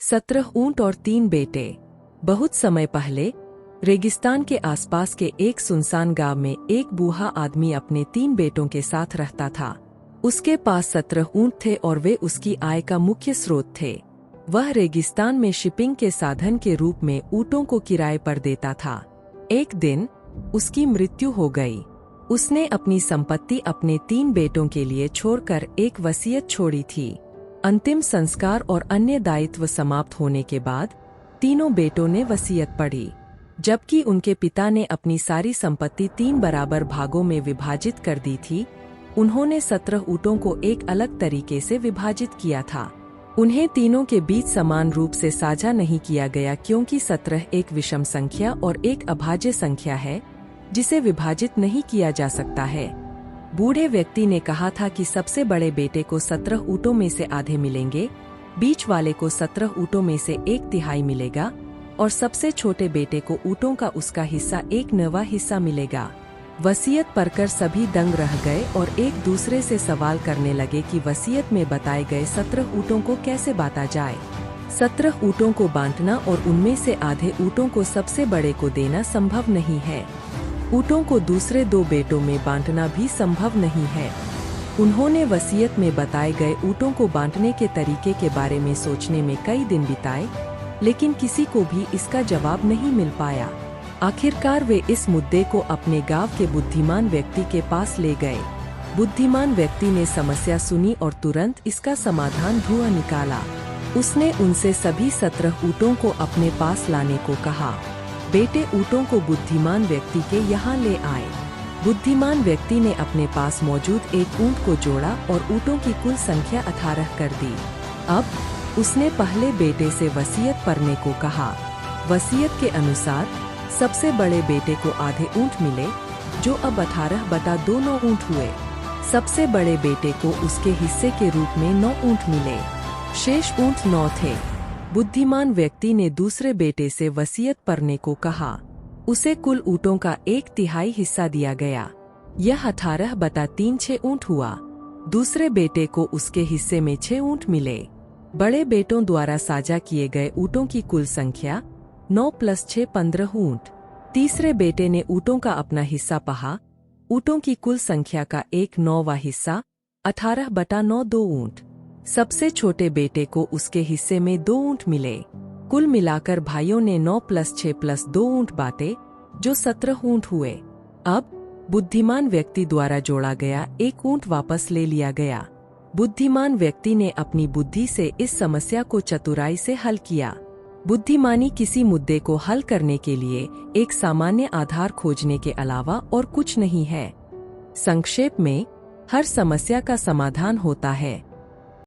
17 ऊंट और 3 बेटे। बहुत समय पहले रेगिस्तान के आसपास के एक सुनसान गांव में एक बूढ़ा आदमी अपने 3 बेटों के साथ रहता था। उसके पास 17 ऊंट थे और वे उसकी आय का मुख्य स्रोत थे। वह रेगिस्तान में शिपिंग के साधन के रूप में ऊँटों को किराए पर देता था। एक दिन उसकी मृत्यु हो गई। उसने अपनी संपत्ति अपने 3 बेटों के लिए छोड़कर एक वसीयत छोड़ी थी। अंतिम संस्कार और अन्य दायित्व समाप्त होने के बाद तीनों बेटों ने वसीयत पढ़ी, जबकि उनके पिता ने अपनी सारी संपत्ति 3 बराबर भागों में विभाजित कर दी थी। उन्होंने 17 ऊँटों को एक अलग तरीके से विभाजित किया था। उन्हें तीनों के बीच समान रूप से साझा नहीं किया गया, क्योंकि 17 एक विषम संख्या और एक अभाज्य संख्या है जिसे विभाजित नहीं किया जा सकता है। बूढ़े व्यक्ति ने कहा था कि सबसे बड़े बेटे को 17 ऊँटों में से आधे मिलेंगे, बीच वाले को 17 ऊँटों में से 1/3 मिलेगा और सबसे छोटे बेटे को ऊँटों का उसका हिस्सा 1/9 हिस्सा मिलेगा। वसीयत पढ़कर सभी दंग रह गए और एक दूसरे से सवाल करने लगे कि वसीयत में बताए गए 17 ऊँटों को कैसे बांटा जाए। 17 ऊँटों को बांटना और उनमें से आधे ऊँटों को सबसे बड़े को देना संभव नहीं है। ऊँटों को दूसरे 2 बेटों में बांटना भी संभव नहीं है। उन्होंने वसीयत में बताए गए ऊँटों को बांटने के तरीके के बारे में सोचने में कई दिन बिताए, लेकिन किसी को भी इसका जवाब नहीं मिल पाया। आखिरकार वे इस मुद्दे को अपने गांव के बुद्धिमान व्यक्ति के पास ले गए। बुद्धिमान व्यक्ति ने समस्या सुनी और तुरंत इसका समाधान ढूंढ निकाला। उसने उनसे सभी 17 ऊँटों को अपने पास लाने को कहा। बेटे ऊँटों को बुद्धिमान व्यक्ति के यहाँ ले आए। बुद्धिमान व्यक्ति ने अपने पास मौजूद एक ऊँट को जोड़ा और ऊँटों की कुल संख्या 18 कर दी। अब उसने पहले बेटे से वसीयत पढ़ने को कहा। वसीयत के अनुसार सबसे बड़े बेटे को आधे ऊँट मिले, जो अब 18/2 ऊँट हुए। सबसे बड़े बेटे को उसके हिस्से के रूप में 9 ऊँट मिले। शेष ऊँट 9 थे। बुद्धिमान व्यक्ति ने दूसरे बेटे से वसीयत पढ़ने को कहा। उसे कुल ऊँटों का 1/3 हिस्सा दिया गया। यह 18/3 6 ऊँट हुआ। दूसरे बेटे को उसके हिस्से में 6 ऊँट मिले। बड़े बेटों द्वारा साझा किए गए ऊँटों की कुल संख्या 9 + 6 15 ऊँट। तीसरे बेटे ने ऊँटों का अपना हिस्सा पढ़ा। ऊँटों की कुल संख्या का 1/9 हिस्सा 18/9 2 ऊँट। सबसे छोटे बेटे को उसके हिस्से में 2 ऊँट मिले। कुल मिलाकर भाइयों ने 9 + 6 + 2 ऊँट बांटे, जो 17 ऊँट हुए। अब बुद्धिमान व्यक्ति द्वारा जोड़ा गया एक ऊँट वापस ले लिया गया। बुद्धिमान व्यक्ति ने अपनी बुद्धि से इस समस्या को चतुराई से हल किया। बुद्धिमानी किसी मुद्दे को हल करने के लिए एक सामान्य आधार खोजने के अलावा और कुछ नहीं है। संक्षेप में, हर समस्या का समाधान होता है।